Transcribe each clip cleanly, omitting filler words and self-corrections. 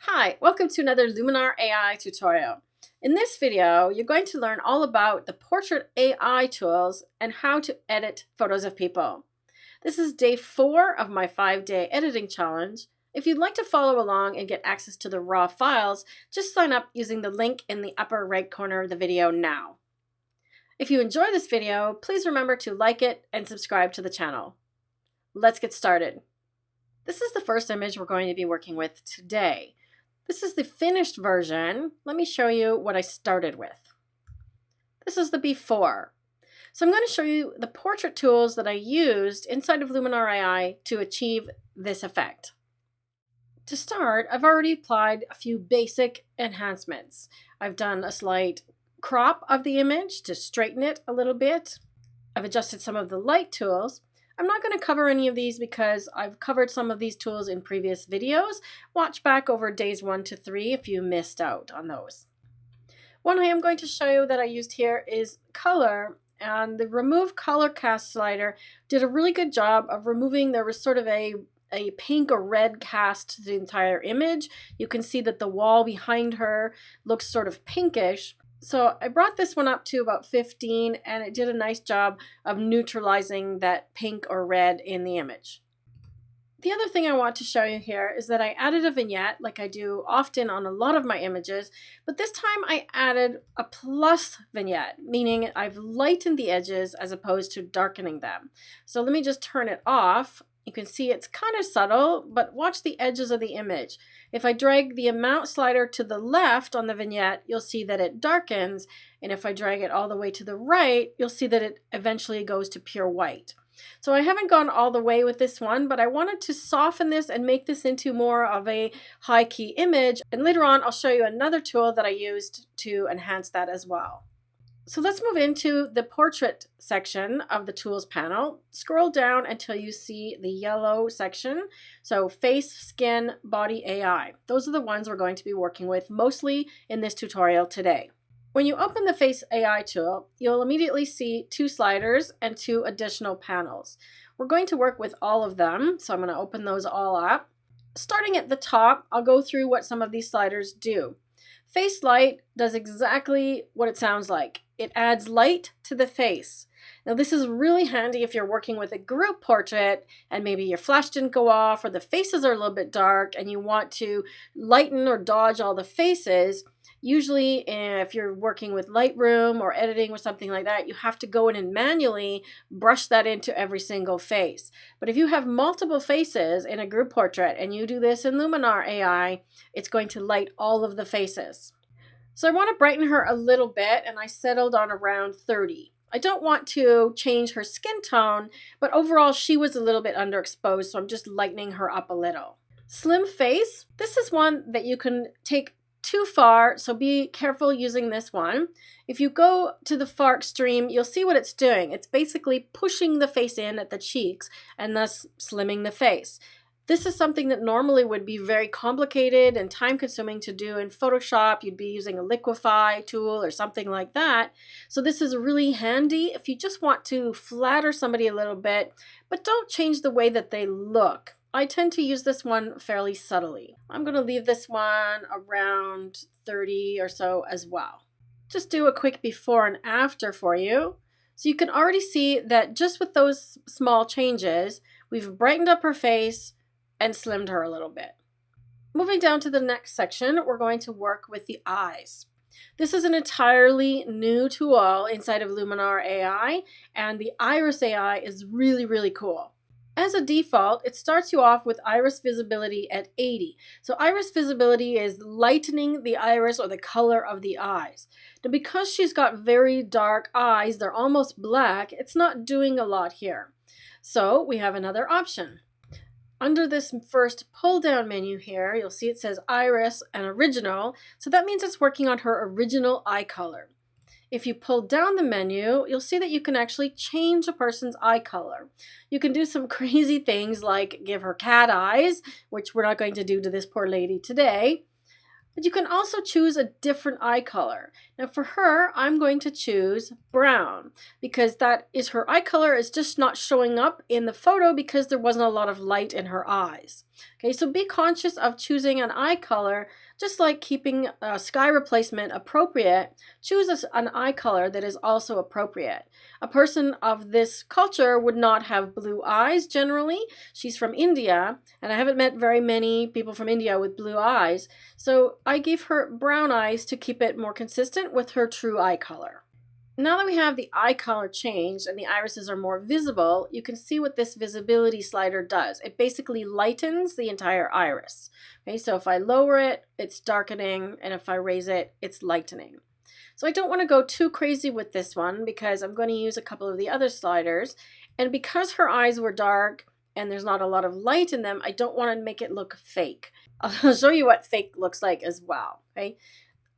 Hi, welcome to another Luminar AI tutorial. In this video, you're going to learn all about the Portrait AI tools and how to edit photos of people. This is day 4 of my 5-day editing challenge. If you'd like to follow along and get access to the raw files, just sign up using the link in the upper right corner of the video now. If you enjoy this video, please remember to like it and subscribe to the channel. Let's get started. This is the first image we're going to be working with today. This is the finished version. Let me show you what I started with. This is the before. So I'm going to show you the portrait tools that I used inside of Luminar AI to achieve this effect. To start, I've already applied a few basic enhancements. I've done a slight crop of the image to straighten it a little bit. I've adjusted some of the light tools. I'm not going to cover any of these because I've covered some of these tools in previous videos. Watch back over days 1 to 3 if you missed out on those. One I am going to show you that I used here is color, and the remove color cast slider did a really good job of removing. There was sort of a pink or red cast to the entire image. You can see that the wall behind her looks sort of pinkish. So I brought this one up to about 15 and it did a nice job of neutralizing that pink or red in the image. The other thing I want to show you here is that I added a vignette like I do often on a lot of my images, but this time I added a plus vignette, meaning I've lightened the edges as opposed to darkening them. So let me just turn it off. You can see it's kind of subtle, but watch the edges of the image. If I drag the amount slider to the left on the vignette, you'll see that it darkens. And if I drag it all the way to the right, you'll see that it eventually goes to pure white. So I haven't gone all the way with this one, but I wanted to soften this and make this into more of a high key image. And later on, I'll show you another tool that I used to enhance that as well. So let's move into the portrait section of the tools panel. Scroll down until you see the yellow section. So face, skin, body AI. Those are the ones we're going to be working with mostly in this tutorial today. When you open the Face AI tool, you'll immediately see 2 sliders and 2 additional panels. We're going to work with all of them, so I'm going to open those all up. Starting at the top, I'll go through what some of these sliders do. Face light does exactly what it sounds like. It adds light to the face. Now this is really handy if you're working with a group portrait and maybe your flash didn't go off or the faces are a little bit dark and you want to lighten or dodge all the faces. Usually if you're working with Lightroom or editing or something like that, you have to go in and manually brush that into every single face. But if you have multiple faces in a group portrait and you do this in Luminar AI, it's going to light all of the faces. So I want to brighten her a little bit and I settled on around 30. I don't want to change her skin tone, but overall she was a little bit underexposed, so I'm just lightening her up a little. Slim face, this is one that you can take too far, so be careful using this one. If you go to the far extreme, you'll see what it's doing. It's basically pushing the face in at the cheeks and thus slimming the face. This is something that normally would be very complicated and time-consuming to do in Photoshop. You'd be using a liquify tool or something like that. So this is really handy if you just want to flatter somebody a little bit, but don't change the way that they look. I tend to use this one fairly subtly. I'm going to leave this one around 30 or so as well. Just do a quick before and after for you. So you can already see that just with those small changes, we've brightened up her face and slimmed her a little bit. Moving down to the next section, we're going to work with the eyes. This is an entirely new tool inside of Luminar AI, and the Iris AI is really, really cool. As a default, it starts you off with iris visibility at 80. So iris visibility is lightening the iris or the color of the eyes. Now because she's got very dark eyes, they're almost black, it's not doing a lot here. So we have another option. Under this first pull down menu here, you'll see it says Iris and Original. So that means it's working on her original eye color. If you pull down the menu, you'll see that you can actually change a person's eye color. You can do some crazy things like give her cat eyes, which we're not going to do to this poor lady today. But you can also choose a different eye color. Now for her, I'm going to choose brown because that is her eye color is just not showing up in the photo because there wasn't a lot of light in her eyes. Okay, so be conscious of choosing an eye color, just like keeping sky replacement appropriate. Choose an eye color that is also appropriate. A person of this culture would not have blue eyes generally. She's from India, and I haven't met very many people from India with blue eyes. So I gave her brown eyes to keep it more consistent with her true eye color. Now that we have the eye color changed and the irises are more visible, you can see what this visibility slider does. It basically lightens the entire iris. Okay, so if I lower it, it's darkening, and if I raise it, it's lightening. So I don't want to go too crazy with this one because I'm going to use a couple of the other sliders. And because her eyes were dark and there's not a lot of light in them, I don't want to make it look fake. I'll show you what fake looks like as well. Okay,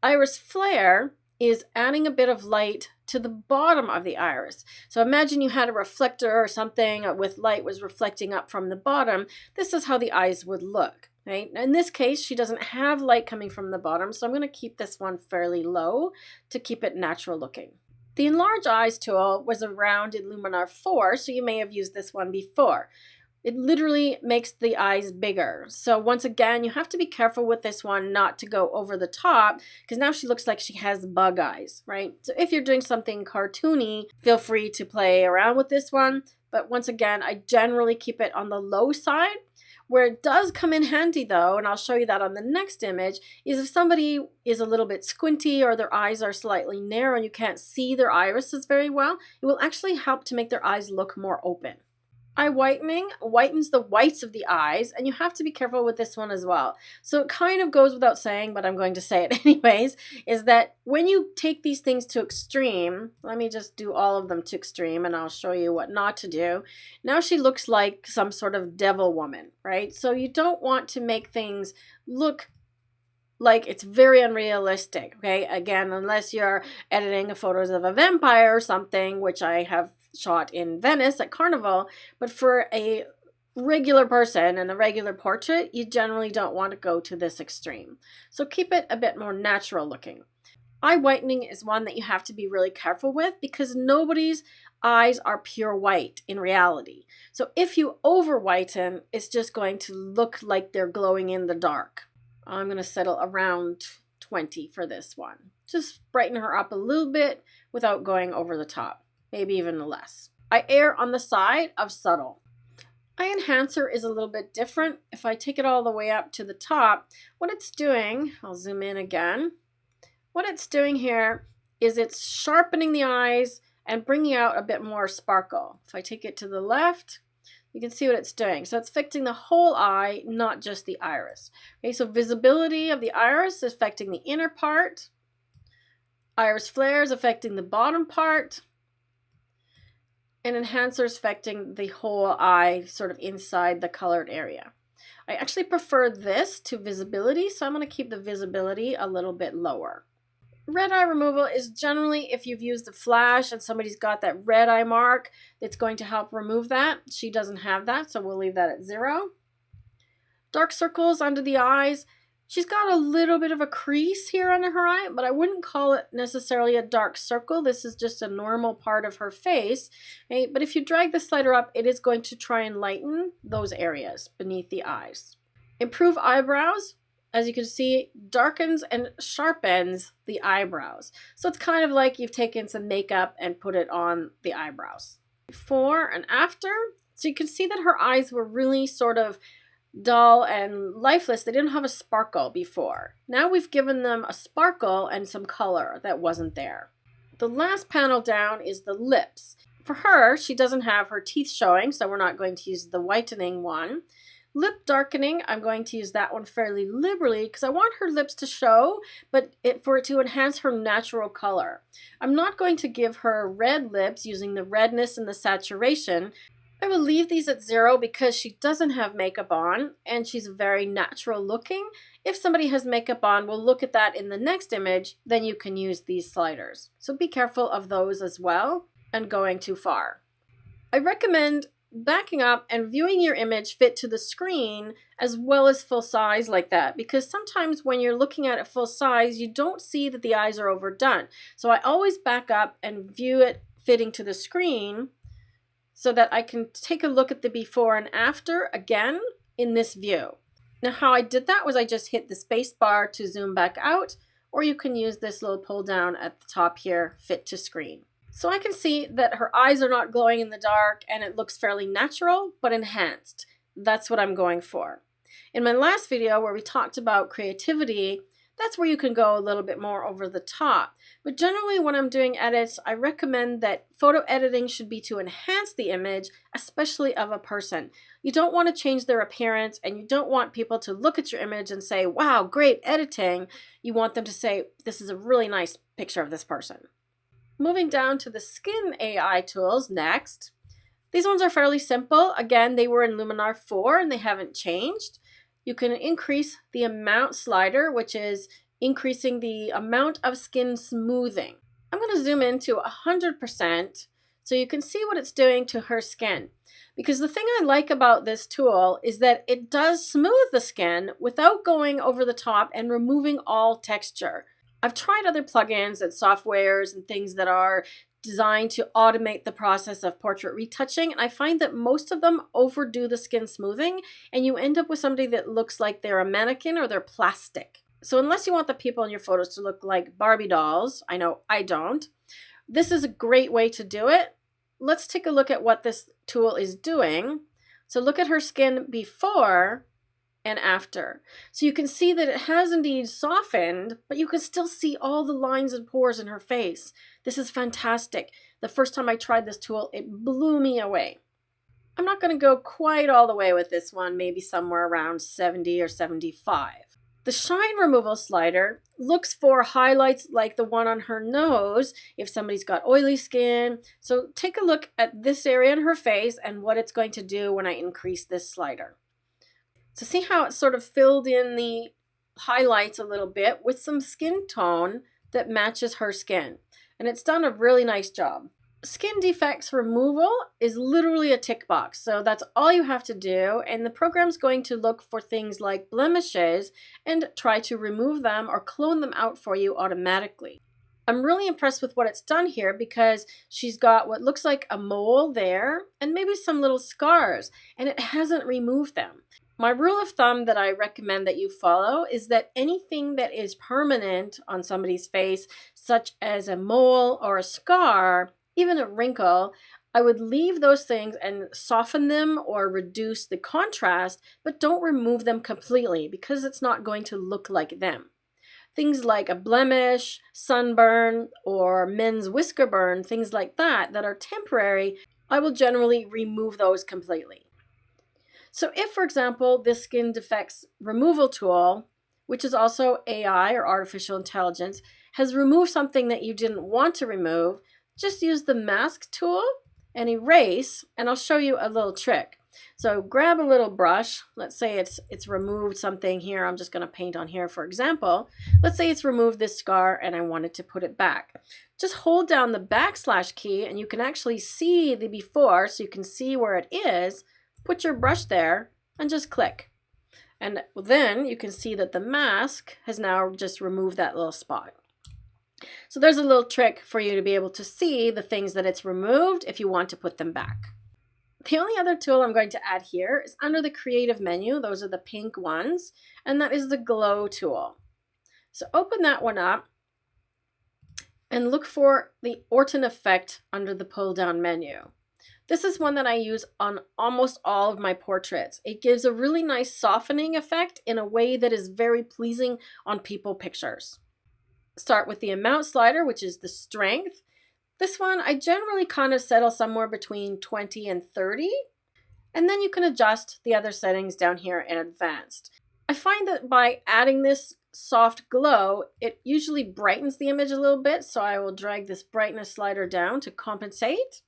iris flare is adding a bit of light to the bottom of the iris. So imagine you had a reflector or something with light was reflecting up from the bottom. This is how the eyes would look. Right? In this case, she doesn't have light coming from the bottom, so I'm going to keep this one fairly low to keep it natural looking. The Enlarge Eyes tool was around in Luminar 4, so you may have used this one before. It literally makes the eyes bigger. So once again, you have to be careful with this one not to go over the top, because now she looks like she has bug eyes, right? So if you're doing something cartoony, feel free to play around with this one. But once again, I generally keep it on the low side. Where it does come in handy though, and I'll show you that on the next image, is if somebody is a little bit squinty or their eyes are slightly narrow and you can't see their irises very well, it will actually help to make their eyes look more open. Eye whitening whitens the whites of the eyes, and you have to be careful with this one as well. So it kind of goes without saying, but I'm going to say it anyways, is that when you take these things to extreme, let me just do all of them to extreme and I'll show you what not to do. Now she looks like some sort of devil woman, right? So you don't want to make things look like it's very unrealistic, okay? Again, unless you're editing photos of a vampire or something, which I have shot in Venice at Carnival, but for a regular person and a regular portrait, you generally don't want to go to this extreme. So keep it a bit more natural looking. Eye whitening is one that you have to be really careful with because nobody's eyes are pure white in reality. So if you over whiten, it's just going to look like they're glowing in the dark. I'm going to settle around 20 for this one. Just brighten her up a little bit without going over the top. Maybe even less. I err on the side of subtle. Eye enhancer is a little bit different. If I take it all the way up to the top, what it's doing, I'll zoom in again. What it's doing here is it's sharpening the eyes and bringing out a bit more sparkle. If I take it to the left, you can see what it's doing. So it's affecting the whole eye, not just the iris. Okay, so visibility of the iris is affecting the inner part. Iris flare is affecting the bottom part. And enhancers affecting the whole eye, sort of inside the colored area. I actually prefer this to visibility, so I'm going to keep the visibility a little bit lower. Red eye removal is generally if you've used the flash and somebody's got that red eye mark, it's going to help remove that. She doesn't have that, so we'll leave that at 0. Dark circles under the eyes. She's got a little bit of a crease here under her eye, but I wouldn't call it necessarily a dark circle. This is just a normal part of her face. Okay? But if you drag the slider up, it is going to try and lighten those areas beneath the eyes. Improve eyebrows. As you can see, darkens and sharpens the eyebrows. So it's kind of like you've taken some makeup and put it on the eyebrows. Before and after. So you can see that her eyes were really sort of dull and lifeless. They didn't have a sparkle before. Now we've given them a sparkle and some color that wasn't there. The last panel down is the lips. For her, she doesn't have her teeth showing, so we're not going to use the whitening one. Lip darkening, I'm going to use that one fairly liberally because I want her lips to show, but for it to enhance her natural color. I'm not going to give her red lips using the redness and the saturation. I will leave these at 0 because she doesn't have makeup on and she's very natural looking. If somebody has makeup on, we'll look at that in the next image, then you can use these sliders. So be careful of those as well and going too far. I recommend backing up and viewing your image fit to the screen as well as full size like that, because sometimes when you're looking at it full size, you don't see that the eyes are overdone. So I always back up and view it fitting to the screen so that I can take a look at the before and after again in this view. Now how I did that was I just hit the space bar to zoom back out, or you can use this little pull down at the top here, fit to screen. So I can see that her eyes are not glowing in the dark and it looks fairly natural, but enhanced. That's what I'm going for. In my last video where we talked about creativity, that's where you can go a little bit more over the top. But generally when I'm doing edits, I recommend that photo editing should be to enhance the image, especially of a person. You don't want to change their appearance and you don't want people to look at your image and say, wow, great editing. You want them to say, this is a really nice picture of this person. Moving down to the Skin AI tools next. These ones are fairly simple. Again, they were in Luminar 4 and they haven't changed. You can increase the amount slider, which is increasing the amount of skin smoothing. I'm going to zoom into 100% so you can see what it's doing to her skin. Because the thing I like about this tool is that it does smooth the skin without going over the top and removing all texture. I've tried other plugins and softwares and things that are designed to automate the process of portrait retouching, and I find that most of them overdo the skin smoothing and you end up with somebody that looks like they're a mannequin or they're plastic. So unless you want the people in your photos to look like Barbie dolls, I know I don't, this is a great way to do it. Let's take a look at what this tool is doing. So look at her skin before and after. So you can see that it has indeed softened, but you can still see all the lines and pores in her face. This is fantastic. The first time I tried this tool, it blew me away. I'm not going to go quite all the way with this one, maybe somewhere around 70 or 75. The shine removal slider looks for highlights like the one on her nose if somebody's got oily skin. So take a look at this area in her face and what it's going to do when I increase this slider. So see how it sort of filled in the highlights a little bit with some skin tone that matches her skin. And it's done a really nice job. Skin defects removal is literally a tick box. So that's all you have to do. And the program's going to look for things like blemishes and try to remove them or clone them out for you automatically. I'm really impressed with what it's done here because she's got what looks like a mole there and maybe some little scars, and it hasn't removed them. My rule of thumb that I recommend that you follow is that anything that is permanent on somebody's face, such as a mole or a scar, even a wrinkle, I would leave those things and soften them or reduce the contrast, but don't remove them completely because it's not going to look like them. Things like a blemish, sunburn, or men's whisker burn, things like that are temporary, I will generally remove those completely. So if, for example, this Skin Defects Removal tool, which is also AI or artificial intelligence, has removed something that you didn't want to remove, just use the mask tool and erase, and I'll show you a little trick. So grab a little brush. Let's say it's removed something here. I'm just going to paint on here, for example. Let's say it's removed this scar and I wanted to put it back. Just hold down the backslash key and you can actually see the before, so you can see where it is. Put your brush there and just click. And then you can see that the mask has now just removed that little spot. So there's a little trick for you to be able to see the things that it's removed if you want to put them back. The only other tool I'm going to add here is under the creative menu. Those are the pink ones, and that is the glow tool. So open that one up and look for the Orton effect under the pull down menu. This is one that I use on almost all of my portraits. It gives a really nice softening effect in a way that is very pleasing on people pictures. Start with the amount slider, which is the strength. This one, I generally kind of settle somewhere between 20 and 30. And then you can adjust the other settings down here in advanced. I find that by adding this soft glow, it usually brightens the image a little bit. So I will drag this brightness slider down to compensate.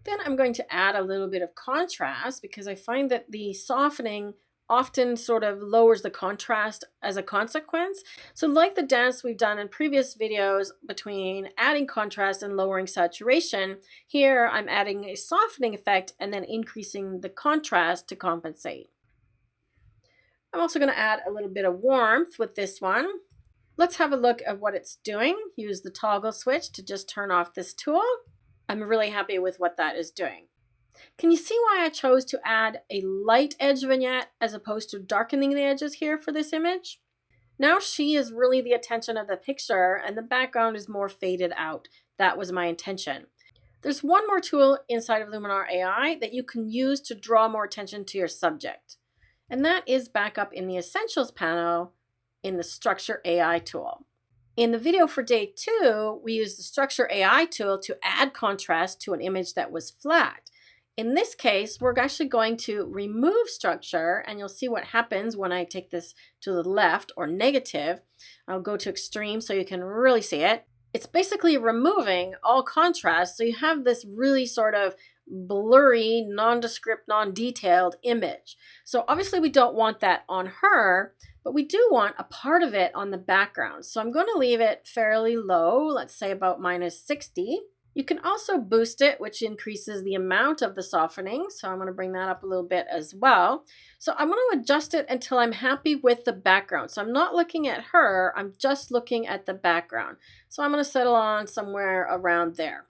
Then I'm going to add a little bit of contrast because I find that the softening often sort of lowers the contrast as a consequence. So like the dance we've done in previous videos between adding contrast and lowering saturation, here I'm adding a softening effect and then increasing the contrast to compensate. I'm also going to add a little bit of warmth with this one. Let's have a look at what it's doing. Use the toggle switch to just turn off this tool. I'm really happy with what that is doing. Can you see why I chose to add a light edge vignette as opposed to darkening the edges here for this image? Now she is really the attention of the picture and the background is more faded out. That was my intention. There's one more tool inside of Luminar AI that you can use to draw more attention to your subject. And that is back up in the Essentials panel in the Structure AI tool. In the video for day 2, we used the Structure AI tool to add contrast to an image that was flat. In this case, we're actually going to remove structure, and you'll see what happens when I take this to the left or negative. I'll go to extreme so you can really see it. It's basically removing all contrast, so you have this really sort of blurry, nondescript, non-detailed image. So obviously we don't want that on her, but we do want a part of it on the background. So I'm going to leave it fairly low, let's say about -60. You can also boost it, which increases the amount of the softening. So I'm going to bring that up a little bit as well. So I'm going to adjust it until I'm happy with the background. So I'm not looking at her, I'm just looking at the background. So I'm going to settle on somewhere around there.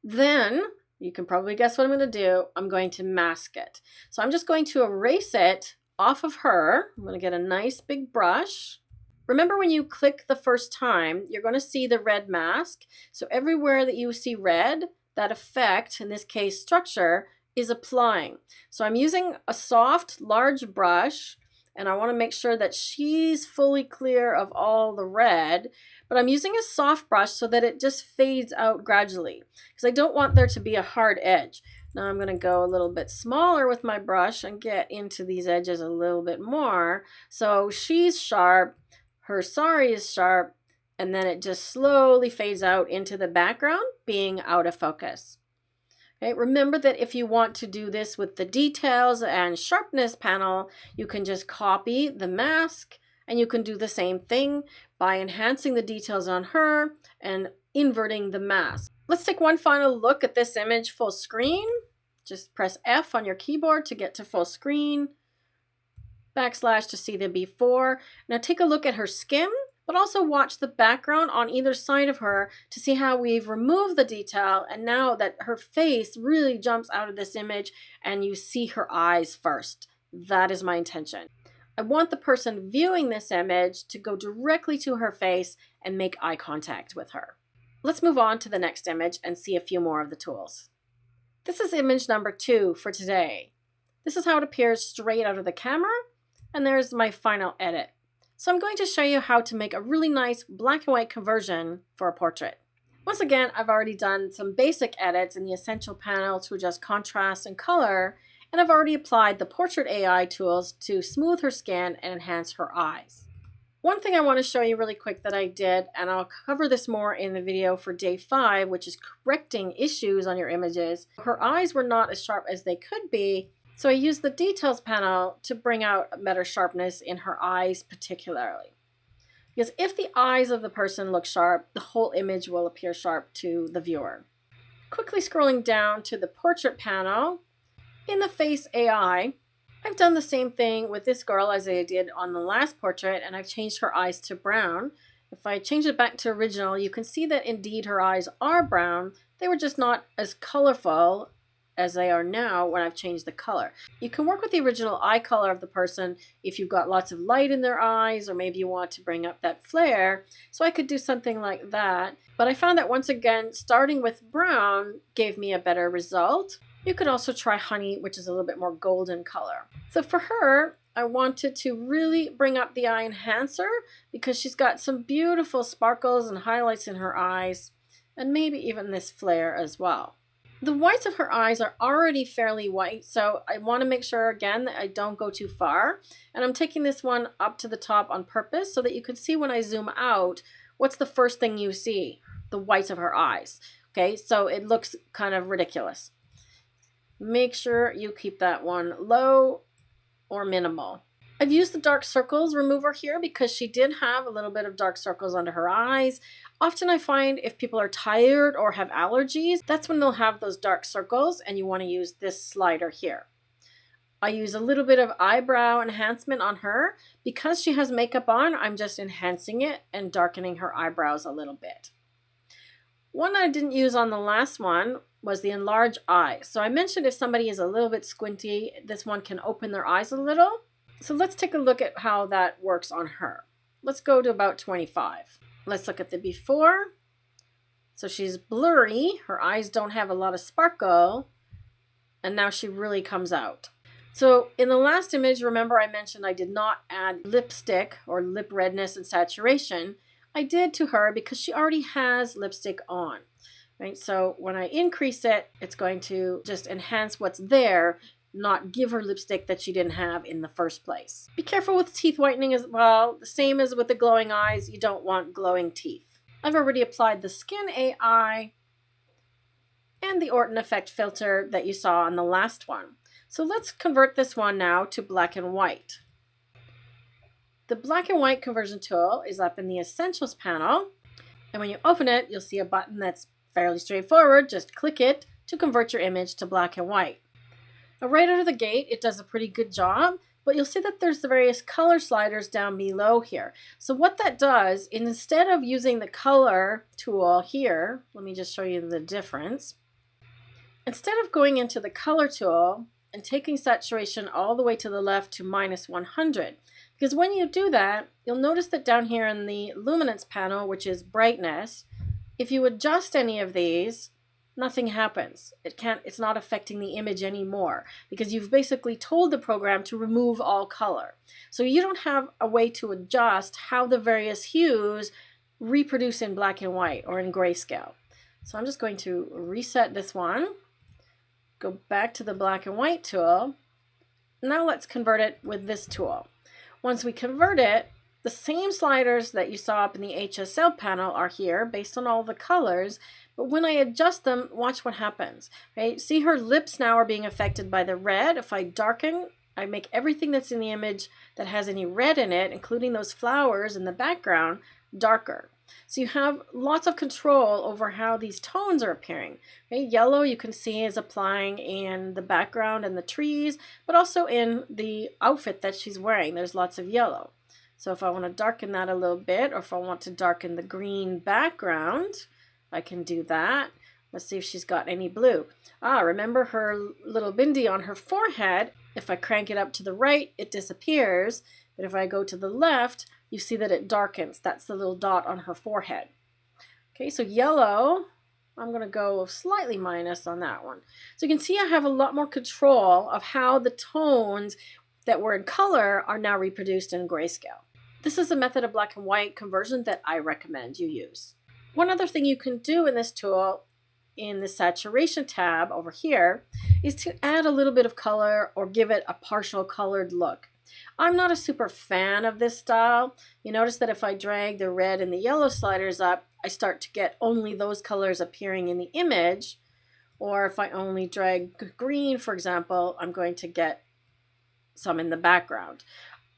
Then you can probably guess what I'm going to do. I'm going to mask it. So I'm just going to erase it off of her. I'm going to get a nice big brush. Remember, when you click the first time, you're going to see the red mask. So everywhere that you see red, that effect, in this case structure, is applying. So I'm using a soft, large brush, and I want to make sure that she's fully clear of all the red. But I'm using a soft brush so that it just fades out gradually, because I don't want there to be a hard edge. Now I'm going to go a little bit smaller with my brush and get into these edges a little bit more. So she's sharp. Her sari is sharp, and then it just slowly fades out into the background, being out of focus. Okay, remember that if you want to do this with the details and sharpness panel, you can just copy the mask, and you can do the same thing by enhancing the details on her and inverting the mask. Let's take one final look at this image full screen. Just press F on your keyboard to get to full screen. / to see the before. Now take a look at her skin, but also watch the background on either side of her to see how we've removed the detail, and now that her face really jumps out of this image and you see her eyes first. That is my intention. I want the person viewing this image to go directly to her face and make eye contact with her. Let's move on to the next image and see a few more of the tools. This is image number 2 for today. This is how it appears straight out of the camera. And there's my final edit. So I'm going to show you how to make a really nice black and white conversion for a portrait. Once again, I've already done some basic edits in the Essential panel to adjust contrast and color, and I've already applied the Portrait AI tools to smooth her skin and enhance her eyes. One thing I want to show you really quick that I did, and I'll cover this more in the video for day 5, which is correcting issues on your images. Her eyes were not as sharp as they could be, so I used the Details panel to bring out better sharpness in her eyes particularly. Because if the eyes of the person look sharp, the whole image will appear sharp to the viewer. Quickly scrolling down to the Portrait panel, in the Face AI, I've done the same thing with this girl as I did on the last portrait, and I've changed her eyes to brown. If I change it back to original, you can see that indeed her eyes are brown. They were just not as colorful as they are now when I've changed the color. You can work with the original eye color of the person if you've got lots of light in their eyes, or maybe you want to bring up that flare. So I could do something like that. But I found that once again, starting with brown gave me a better result. You could also try honey, which is a little bit more golden color. So for her, I wanted to really bring up the eye enhancer because she's got some beautiful sparkles and highlights in her eyes, and maybe even this flare as well. The whites of her eyes are already fairly white, so I want to make sure again that I don't go too far. And I'm taking this one up to the top on purpose so that you can see when I zoom out, what's the first thing you see? The whites of her eyes. Okay, so it looks kind of ridiculous. Make sure you keep that one low or minimal. I've used the dark circles remover here because she did have a little bit of dark circles under her eyes. Often I find if people are tired or have allergies, that's when they'll have those dark circles, and you want to use this slider here. I use a little bit of eyebrow enhancement on her. Because she has makeup on, I'm just enhancing it and darkening her eyebrows a little bit. One I didn't use on the last one was the enlarge eye. So I mentioned if somebody is a little bit squinty, this one can open their eyes a little. So let's take a look at how that works on her. Let's go to about 25. Let's look at the before. So she's blurry, her eyes don't have a lot of sparkle, and now she really comes out. So in the last image, remember I mentioned I did not add lipstick or lip redness and saturation. I did to her because she already has lipstick on, right? So when I increase it, it's going to just enhance what's there, not give her lipstick that she didn't have in the first place. Be careful with teeth whitening as well. The same as with the glowing eyes, you don't want glowing teeth. I've already applied the Skin AI and the Orton effect filter that you saw on the last one. So let's convert this one now to black and white. The black and white conversion tool is up in the Essentials panel. And when you open it, you'll see a button that's fairly straightforward. Just click it to convert your image to black and white. Now, right out of the gate, it does a pretty good job, but you'll see that there's the various color sliders down below here. So what that does, instead of using the color tool here, let me just show you the difference. Instead of going into the color tool and taking saturation all the way to the left to -100, because when you do that, you'll notice that down here in the luminance panel, which is brightness, if you adjust any of these, nothing happens. It's not affecting the image anymore because you've basically told the program to remove all color. So you don't have a way to adjust how the various hues reproduce in black and white or in grayscale. So I'm just going to reset this one, go back to the black and white tool. Now let's convert it with this tool. Once we convert it, the same sliders that you saw up in the HSL panel are here based on all the colors, but when I adjust them, watch what happens. Right? See, her lips now are being affected by the red. If I darken, I make everything that's in the image that has any red in it, including those flowers in the background, darker. So you have lots of control over how these tones are appearing. Right? Yellow you can see is applying in the background and the trees, but also in the outfit that she's wearing. There's lots of yellow. So if I want to darken that a little bit, or if I want to darken the green background, I can do that. Let's see if she's got any blue. Remember her little bindi on her forehead? If I crank it up to the right, it disappears. But if I go to the left, you see that it darkens. That's the little dot on her forehead. Okay, so yellow, I'm going to go slightly minus on that one. So you can see I have a lot more control of how the tones that were in color are now reproduced in grayscale. This is a method of black and white conversion that I recommend you use. One other thing you can do in this tool, in the saturation tab over here, is to add a little bit of color or give it a partial colored look. I'm not a super fan of this style. You notice that if I drag the red and the yellow sliders up, I start to get only those colors appearing in the image. Or if I only drag green, for example, I'm going to get some in the background.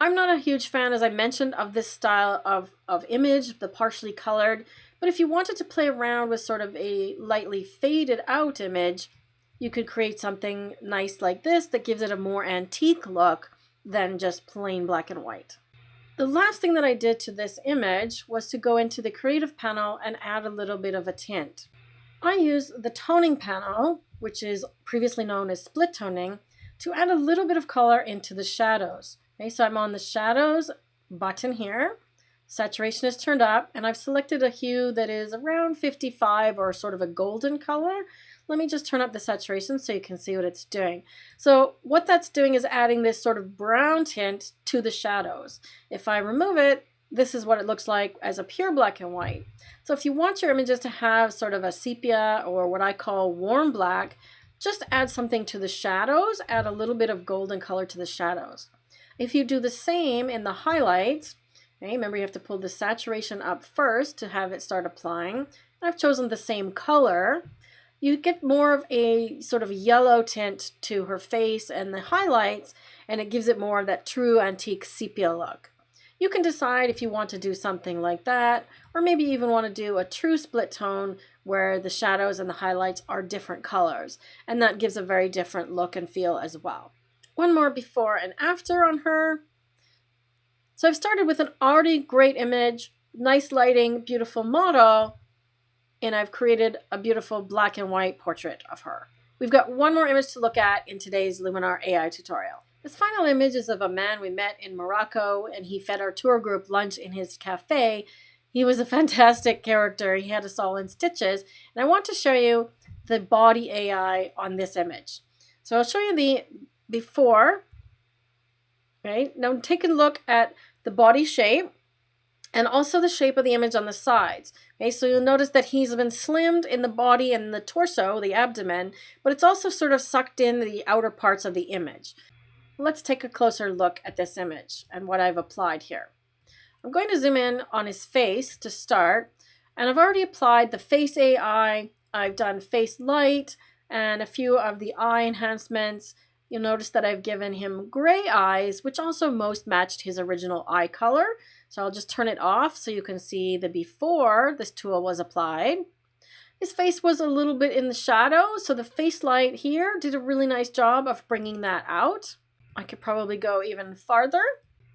I'm not a huge fan, as I mentioned, of this style of image, the partially colored, but if you wanted to play around with sort of a lightly faded out image, you could create something nice like this that gives it a more antique look than just plain black and white. The last thing that I did to this image was to go into the creative panel and add a little bit of a tint. I use the toning panel, which is previously known as split toning, to add a little bit of color into the shadows. Okay, so I'm on the shadows button here. Saturation is turned up, and I've selected a hue that is around 55 or sort of a golden color. Let me just turn up the saturation so you can see what it's doing. So what that's doing is adding this sort of brown tint to the shadows. If I remove it, this is what it looks like as a pure black and white. So if you want your images to have sort of a sepia or what I call warm black, just add something to the shadows, add a little bit of golden color to the shadows. If you do the same in the highlights, okay, remember you have to pull the saturation up first to have it start applying. I've chosen the same color. You get more of a sort of yellow tint to her face and the highlights, and it gives it more of that true antique sepia look. You can decide if you want to do something like that, or maybe even want to do a true split tone where the shadows and the highlights are different colors, and that gives a very different look and feel as well. One more before and after on her. So I've started with an already great image, nice lighting, beautiful model, and I've created a beautiful black and white portrait of her. We've got one more image to look at in today's Luminar AI tutorial. This final image is of a man we met in Morocco, and he fed our tour group lunch in his cafe. He was a fantastic character. He had us all in stitches, and I want to show you the body AI on this image. So I'll show you the before. Right, now take a look at the body shape and also the shape of the image on the sides. Okay, so you'll notice that he's been slimmed in the body and the torso, the abdomen, but it's also sort of sucked in the outer parts of the image. Let's take a closer look at this image and what I've applied here. I'm going to zoom in on his face to start, and I've already applied the face AI. I've done face light and a few of the eye enhancements. You'll notice that I've given him gray eyes, which also most matched his original eye color. So I'll just turn it off so you can see the before this tool was applied. His face was a little bit in the shadow, so the face light here did a really nice job of bringing that out. I could probably go even farther.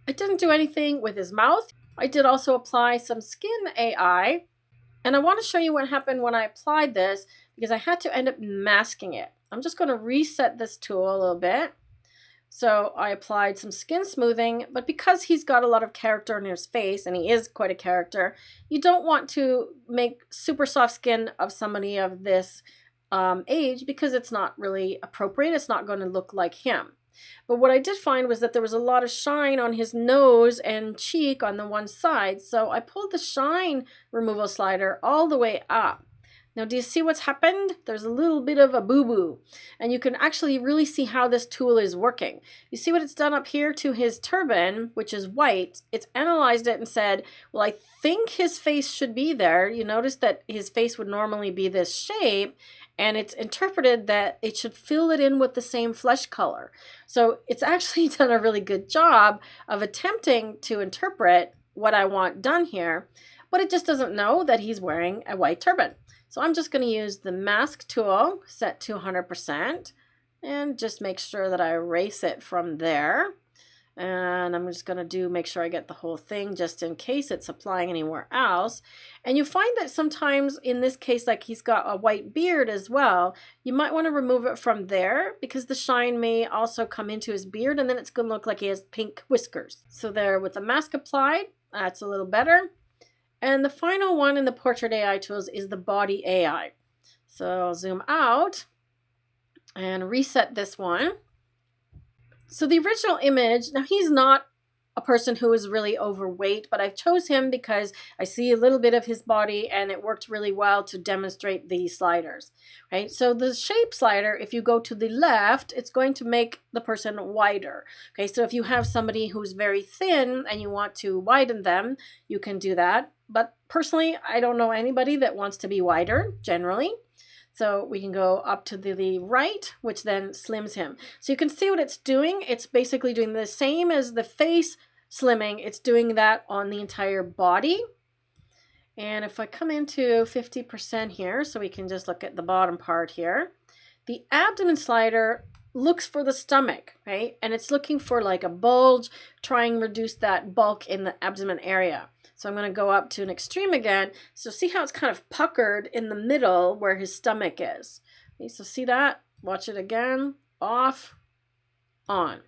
I didn't do anything with his mouth. I did also apply some Skin AI, and I want to show you what happened when I applied this because I had to end up masking it. I'm just going to reset this tool a little bit. So I applied some skin smoothing, but because he's got a lot of character in his face, and he is quite a character, you don't want to make super soft skin of somebody of this age because it's not really appropriate. It's not going to look like him. But what I did find was that there was a lot of shine on his nose and cheek on the one side. So I pulled the shine removal slider all the way up. Now, do you see what's happened? There's a little bit of a boo-boo, and you can actually really see how this tool is working. You see what it's done up here to his turban, which is white. It's analyzed it and said, well, I think his face should be there. You notice that his face would normally be this shape, and it's interpreted that it should fill it in with the same flesh color. So it's actually done a really good job of attempting to interpret what I want done here, but it just doesn't know that he's wearing a white turban. So I'm just going to use the mask tool set to 100% and just make sure that I erase it from there. And I'm just going to make sure I get the whole thing just in case it's applying anywhere else. And you find that sometimes in this case, like he's got a white beard as well, you might want to remove it from there because the shine may also come into his beard and then it's going to look like he has pink whiskers. So there, with the mask applied, that's a little better. And the final one in the Portrait AI tools is the Body AI. So I'll zoom out and reset this one. So the original image, now he's not a person who is really overweight, but I chose him because I see a little bit of his body and it worked really well to demonstrate the sliders, right? So the shape slider, if you go to the left, it's going to make the person wider. Okay, so if you have somebody who's very thin and you want to widen them, you can do that. But personally, I don't know anybody that wants to be wider generally. So we can go up to the right, which then slims him. So you can see what it's doing. It's basically doing the same as the face slimming. It's doing that on the entire body. And if I come into 50% here, so we can just look at the bottom part here, the abdomen slider looks for the stomach, right? And it's looking for like a bulge, trying to reduce that bulk in the abdomen area. So I'm going to go up to an extreme again. So see how it's kind of puckered in the middle where his stomach is. Okay, so see that? Watch it again. Off, on.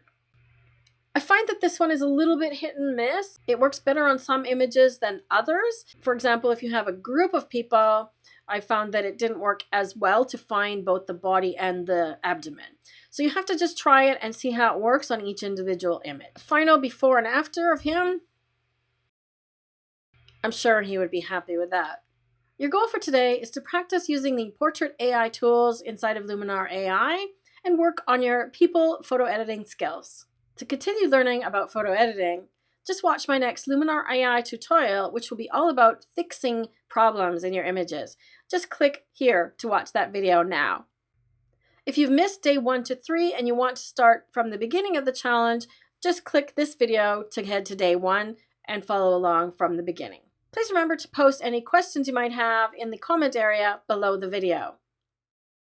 I find that this one is a little bit hit and miss. It works better on some images than others. For example, if you have a group of people, I found that it didn't work as well to find both the body and the abdomen. So you have to just try it and see how it works on each individual image. Final before and after of him, I'm sure he would be happy with that. Your goal for today is to practice using the Portrait AI tools inside of Luminar AI and work on your people photo editing skills. To continue learning about photo editing, just watch my next Luminar AI tutorial, which will be all about fixing problems in your images. Just click here to watch that video now. If you've missed day 1 to 3 and you want to start from the beginning of the challenge, just click this video to head to day 1 and follow along from the beginning. Please remember to post any questions you might have in the comment area below the video.